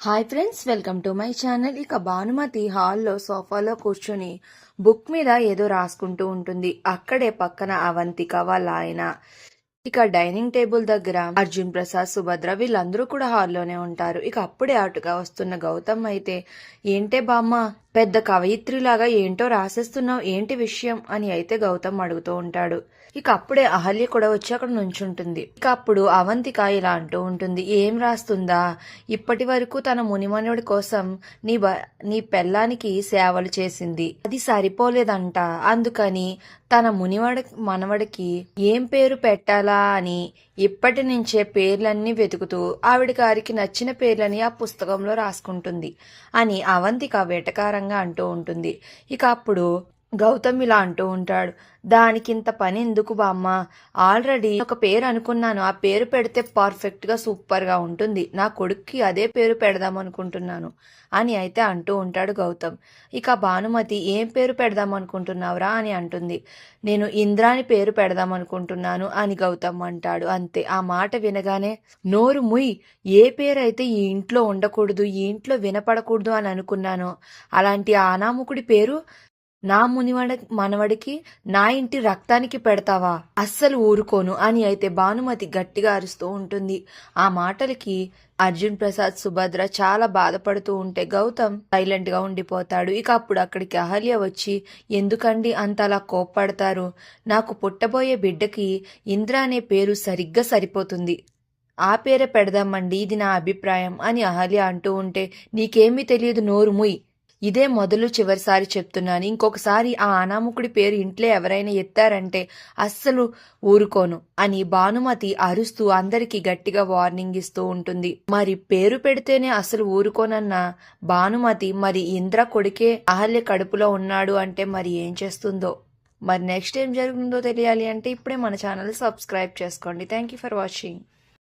Hi friends, welcome to my channel. ఇక భానుమతి హాల్లో సోఫాలో కూర్చొని బుక్ మీద ఏదో రాసుకుంటూ ఉంటుంది. అక్కడే పక్కన అవంతిక వాళ్ళ ఆయన, ఇక డైనింగ్ టేబుల్ దగ్గర అర్జున్ ప్రసాద్, సుభద్ర వీళ్ళందరూ కూడా హాల్లోనే ఉంటారు. ఇక అప్పుడే అటుగా వస్తున్న గౌతమ్ అయితే, ఏంటే బామ్మ పెద్ద కవయిత్రిలాగా ఏంటో రాసేస్తున్నావు, ఏంటి విషయం అని అయితే గౌతమ్ అడుగుతూ ఉంటాడు. ఇక అప్పుడే అహల్య కూడా వచ్చి అక్కడ నుంచుంటుంది. ఇక అప్పుడు అవంతిక ఇలా అంటూ ఉంటుంది, ఏం రాస్తుందా, ఇప్పటి వరకు తన మునిమనుడి కోసం నీ పెళ్ళానికి సేవలు చేసింది, అది సరిపోలేదంట. అందుకని తన మనవడికి ఏం పేరు పెట్టాలా అని ఇప్పటి నుంచే పేర్లన్నీ వెతుకుతూ ఆవిడ గారికి నచ్చిన పేర్లని ఆ పుస్తకంలో రాసుకుంటుంది అని అవంతిక వెటకారంగా అంటూ ఉంటుంది. ఇక అప్పుడు గౌతమ్ ఇలా అంటూ ఉంటాడు, దానికింత పని ఎందుకు బామ్మ, ఆల్రెడీ ఒక పేరు అనుకున్నాను, ఆ పేరు పెడితే పర్ఫెక్ట్ గా సూపర్ గా ఉంటుంది, నా కొడుక్కి అదే పేరు పెడదాం అనుకుంటున్నాను అని అయితే అంటూ ఉంటాడు గౌతమ్. ఇక భానుమతి, ఏం పేరు పెడదాం అనుకుంటున్నావురా అని అంటుంది. నేను ఇంద్రాని పేరు పెడదాం అనుకుంటున్నాను అని గౌతమ్ అంటాడు. అంతే, ఆ మాట వినగానే నోరు ముయ్, ఏ పేరు అయితే ఈ ఇంట్లో ఉండకూడదు, ఈ ఇంట్లో వినపడకూడదు అని అనుకున్నాను, అలాంటి అనామకుడి పేరు నా మనవడికి, నా ఇంటి రక్తానికి పెడతావా, అస్సలు ఊరుకోను అని అయితే భానుమతి గట్టిగా అరుస్తూ ఉంటుంది. ఆ మాటలకి అర్జున్ ప్రసాద్, సుభద్ర చాలా బాధపడుతూ ఉంటే గౌతమ్ సైలెంట్ గా ఉండిపోతాడు. ఇక అప్పుడు అక్కడికి అహల్య వచ్చి, ఎందుకండి అంతలా కోప్పడతారు, నాకు పుట్టబోయే బిడ్డకి ఇంద్ర అనే పేరు సరిగ్గా సరిపోతుంది, ఆ పేరే పెడదామండి, ఇది నా అభిప్రాయం అని అహల్య అంటూ ఉంటే, నీకేమీ తెలియదు, నోరు ముయ్, ఇదే మొదలు చివరిసారి చెప్తున్నాను, ఇంకొకసారి ఆ అనామకుడి పేరు ఇంట్లో ఎవరైనా ఎత్తారంటే అస్సలు ఊరుకోను అని భానుమతి అరుస్తూ అందరికీ గట్టిగా వార్నింగ్ ఇస్తూ ఉంటుంది. మరి పేరు పెడితేనే అసలు ఊరుకోనన్న భానుమతి మరి ఇంద్ర కొడుకే అహల్య కడుపులో ఉన్నాడు అంటే మరి ఏం చేస్తుందో. మరి నెక్స్ట్ ఏం జరుగుతుందో తెలియాలి అంటే ఇప్పుడే మన ఛానల్ సబ్స్క్రైబ్ చేసుకోండి. Thank you for watching.